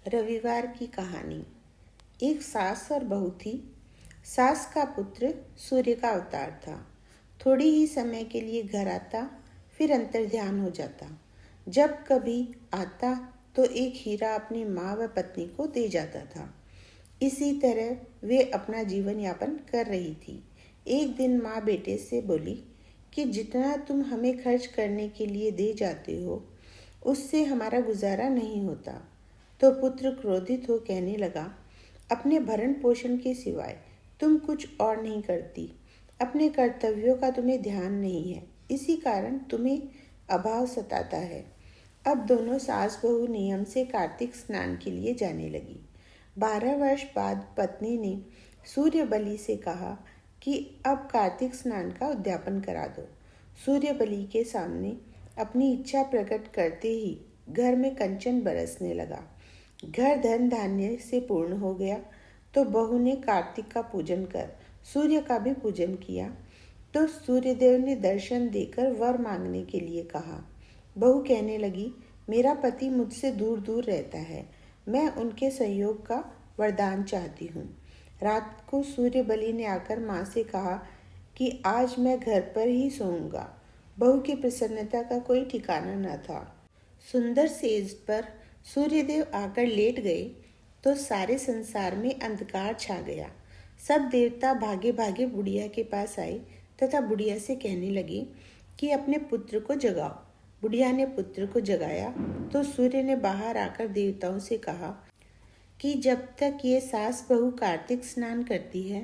रविवार की कहानी। एक सास और बहू थी। सास का पुत्र सूर्य का अवतार था। थोड़ी ही समय के लिए घर आता, फिर अंतर्ध्यान हो जाता। जब कभी आता तो एक हीरा अपनी माँ व पत्नी को दे जाता था। इसी तरह वे अपना जीवन यापन कर रही थी। एक दिन माँ बेटे से बोली कि जितना तुम हमें खर्च करने के लिए दे जाते हो, उससे हमारा गुजारा नहीं होता। तो पुत्र क्रोधित हो कहने लगा, अपने भरण पोषण के सिवाय तुम कुछ और नहीं करती। अपने कर्तव्यों का तुम्हें ध्यान नहीं है, इसी कारण तुम्हें अभाव सताता है। अब दोनों सास बहू नियम से कार्तिक स्नान के लिए जाने लगी। 12 वर्ष बाद पत्नी ने सूर्य बलि से कहा कि अब कार्तिक स्नान का उद्यापन करा दो। सूर्य बलि के सामने अपनी इच्छा प्रकट करते ही घर में कंचन बरसने लगा। घर धन धान्य से पूर्ण हो गया। तो बहू ने कार्तिक का पूजन कर सूर्य का भी पूजन किया। तो सूर्यदेव ने दर्शन देकर वर मांगने के लिए कहा। बहू कहने लगी, मेरा पति मुझसे दूर दूर रहता है, मैं उनके सहयोग का वरदान चाहती हूँ। रात को सूर्य बलि ने आकर माँ से कहा कि आज मैं घर पर ही सोऊंगा। बहू की प्रसन्नता का कोई ठिकाना न था। सुंदर सेज पर सूर्यदेव आकर लेट गए तो सारे संसार में अंधकार छा गया। सब देवता भागे भागे बुढ़िया के पास आए तथा बुढ़िया से कहने लगे कि अपने पुत्र को जगाओ। बुढ़िया ने पुत्र को जगाया तो सूर्य ने बाहर आकर देवताओं से कहा कि जब तक ये सास बहू कार्तिक स्नान करती है,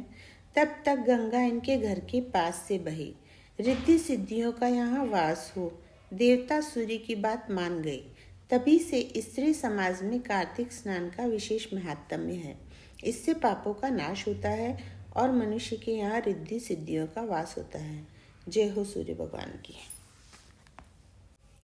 तब तक गंगा इनके घर के पास से बहे, रिद्धि सिद्धियों का यहाँ वास हो। देवता सूर्य की बात मान गए। तभी से स्त्री समाज में कार्तिक स्नान का विशेष महात्म्य है। इससे पापों का नाश होता है और मनुष्य के यहाँ रिद्धि सिद्धियों का वास होता है। जय हो सूर्य भगवान की।